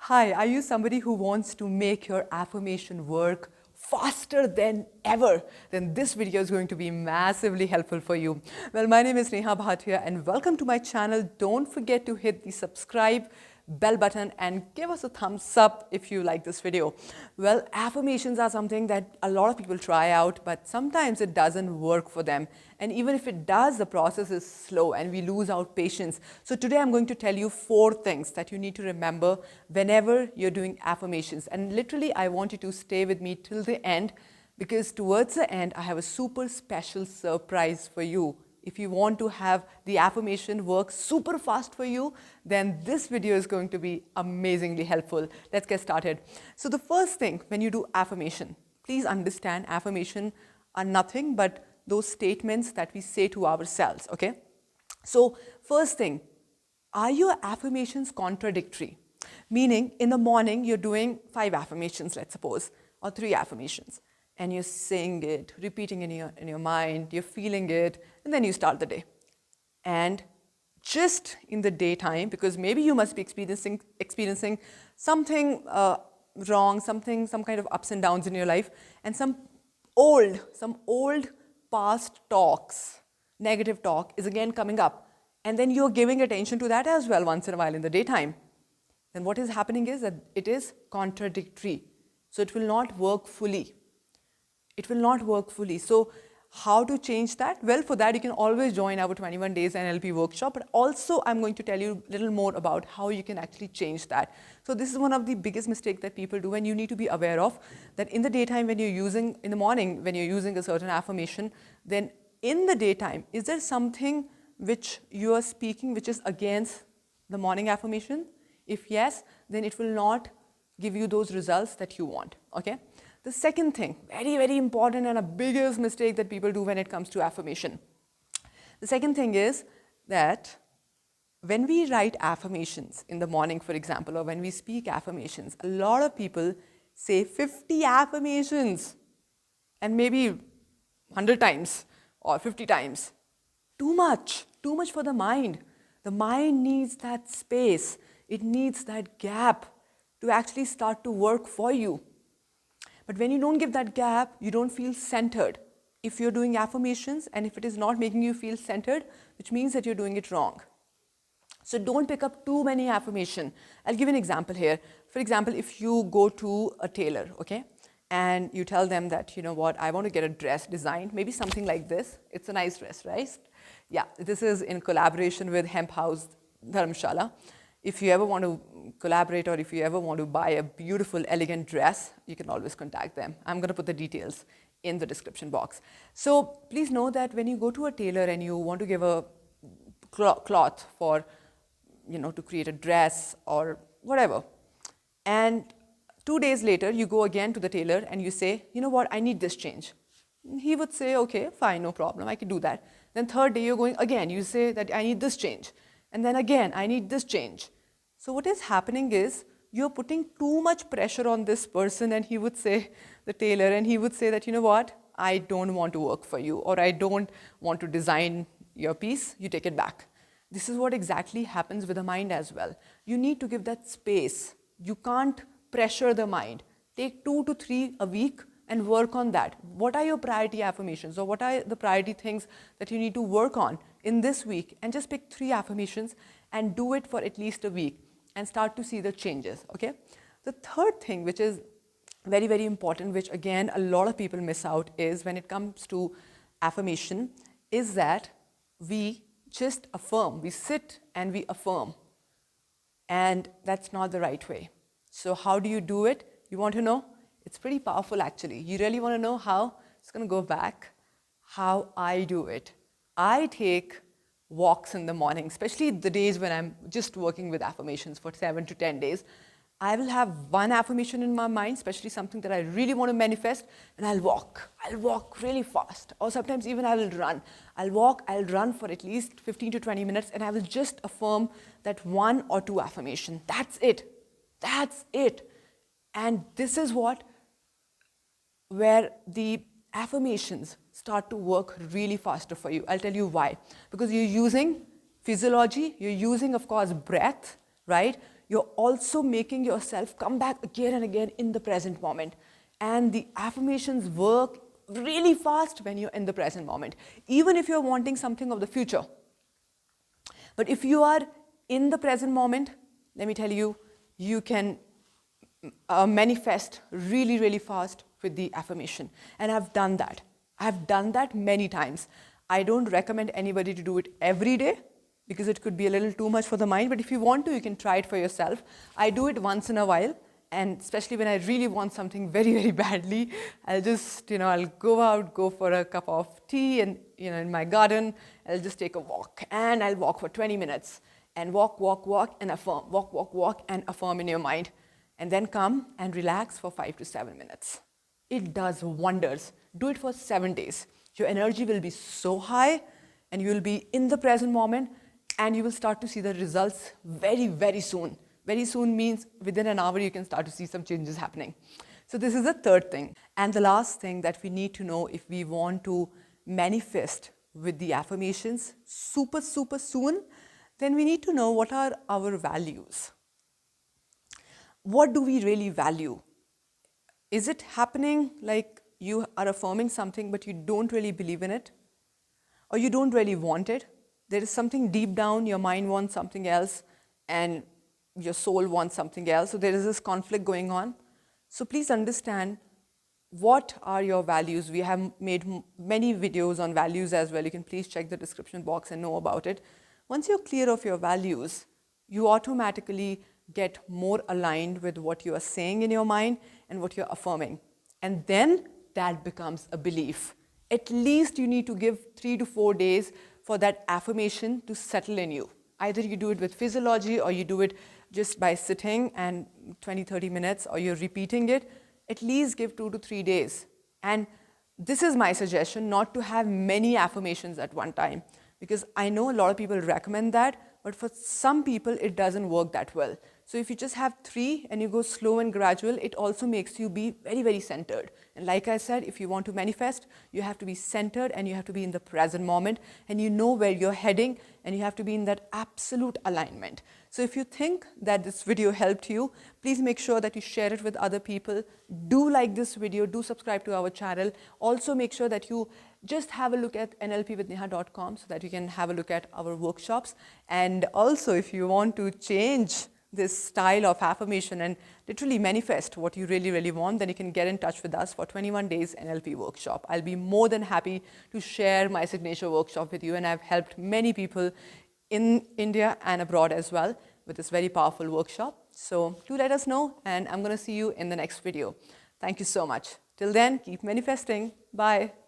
Hi, are you somebody who wants to make your affirmation work faster than ever? Then this video is going to be massively helpful for you. Well, my name is Neha Bhatia and welcome to my channel. Don't forget to hit the subscribe bell button and give us a thumbs up if you like this video. Well, affirmations are something that a lot of people try out, but sometimes it doesn't work for them. And even if it does, the process is slow and we lose out patience. So today I'm going to tell you 4 things that you need to remember whenever you're doing affirmations. And literally, I want you to stay with me till the end because towards the end, I have a super special surprise for you. If you want to have the affirmation work super fast for you, then this video is going to be amazingly helpful. Let's get started. So the first thing when you do affirmation, please understand affirmation are nothing but those statements that we say to ourselves, okay? So first thing, are your affirmations contradictory? Meaning in the morning, you're doing 5 affirmations, let's suppose, or 3 affirmations. And you're saying it, repeating in your mind, you're feeling it, and then you start the day. And just in the daytime, because maybe you must be experiencing something wrong, some kind of ups and downs in your life, and some old past talks, negative talk is again coming up. And then you're giving attention to that as well once in a while in the daytime. Then what is happening is that it is contradictory. So it will not work fully. It will not work fully. So how to change that? Well, for that, you can always join our 21 days NLP workshop, but also I'm going to tell you a little more about how you can actually change that. So this is one of the biggest mistakes that people do, and you need to be aware of that in the daytime when you're using, in the morning when you're using a certain affirmation, then in the daytime, is there something which you are speaking which is against the morning affirmation? If yes, then it will not give you those results that you want, okay? The second thing, very, very important and a biggest mistake that people do when it comes to affirmation. The second thing is that when we write affirmations in the morning, for example, or when we speak affirmations, a lot of people say 50 affirmations and maybe 100 times or 50 times. Too much for the mind. The mind needs that space. It needs that gap to actually start to work for you. But when you don't give that gap, you don't feel centered. If you're doing affirmations and if it is not making you feel centered, which means that you're doing it wrong. So don't pick up too many affirmations. I'll give an example here. For example, if you go to a tailor, okay, and you tell them that, you know what, I want to get a dress designed, maybe something like this. It's a nice dress, right? Yeah, this is in collaboration with Hemp House Dharamshala. If you ever want to collaborate or if you ever want to buy a beautiful, elegant dress, you can always contact them. I'm going to put the details in the description box. So please know that when you go to a tailor and you want to give a cloth for, you know, to create a dress or whatever, and 2 days later, you go again to the tailor and you say, you know what, I need this change. He would say, okay, fine, no problem, I can do that. Then 3rd day, you're going again, you say that I need this change. And then again, I need this change. So what is happening is you're putting too much pressure on this person, and he would say, the tailor, and he would say that, you know what, I don't want to work for you, or I don't want to design your piece, you take it back. This is what exactly happens with the mind as well. You need to give that space. You can't pressure the mind. Take 2 to 3 a week and work on that. What are your priority affirmations, or what are the priority things that you need to work on in this week? And just pick 3 affirmations and do it for at least a week and start to see the changes, okay? The third thing, which is very, very important, which again, a lot of people miss out, is when it comes to affirmation, is that we just affirm. We sit and we affirm. And that's not the right way. So how do you do it? You want to know? It's pretty powerful, actually. You really want to know how? It's going to go back. How I do it. I take walks in the morning, especially the days when I'm just working with affirmations for 7 to 10 days. I will have one affirmation in my mind, especially something that I really want to manifest, and I'll walk. I'll walk really fast. Or sometimes even I will run. I'll walk, I'll run for at least 15 to 20 minutes, and I will just affirm that 1 or 2 affirmation. That's it. That's it. And this is where the affirmations start to work really faster for you. I'll tell you why. Because you're using physiology, you're using, of course, breath, right? you're also making yourself come back again and again in the present moment. And the affirmations work really fast when you're in the present moment, even if you're wanting something of the future. But if you are in the present moment, let me tell you, you can manifest really, really fast with the affirmation. And I've done that. I've done that many times. I don't recommend anybody to do it every day because it could be a little too much for the mind. But if you want to, you can try it for yourself. I do it once in a while. And especially when I really want something very, very badly, I'll just, I'll go out, go for a cup of tea and, in my garden, I'll just take a walk. And I'll walk for 20 minutes and walk, walk, walk and affirm. Walk, walk, walk and affirm in your mind. And then come and relax for 5 to 7 minutes. It does wonders. Do it for 7 days. Your energy will be so high and you will be in the present moment and you will start to see the results very, very soon. Very soon means within an hour you can start to see some changes happening. So this is the third thing. And the last thing that we need to know if we want to manifest with the affirmations super, super soon, then we need to know what are our values. What do we really value? Is it happening like you are affirming something but you don't really believe in it? Or you don't really want it? There is something deep down, your mind wants something else and your soul wants something else. So there is this conflict going on. So please understand what are your values. We have made many videos on values as well. You can please check the description box and know about it. Once you're clear of your values, you automatically get more aligned with what you are saying in your mind and what you're affirming. And then that becomes a belief. At least you need to give 3 to 4 days for that affirmation to settle in you. Either you do it with physiology or you do it just by sitting and 20-30 minutes or you're repeating it. At least give 2 to 3 days. And this is my suggestion, not to have many affirmations at one time, because I know a lot of people recommend that, but for some people it doesn't work that well. So if you just have 3 and you go slow and gradual, it also makes you be very, very centered. And like I said, if you want to manifest, you have to be centered and you have to be in the present moment and you know where you're heading and you have to be in that absolute alignment. So if you think that this video helped you, please make sure that you share it with other people. Do like this video, do subscribe to our channel. Also make sure that you just have a look at nlpwithneha.com so that you can have a look at our workshops. And also if you want to change this style of affirmation and literally manifest what you really, really want, then you can get in touch with us for 21 days NLP workshop. I'll be more than happy to share my signature workshop with you, and I've helped many people in India and abroad as well with this very powerful workshop. So do let us know, and I'm going to see you in the next video. Thank you so much. Till then, keep manifesting. Bye.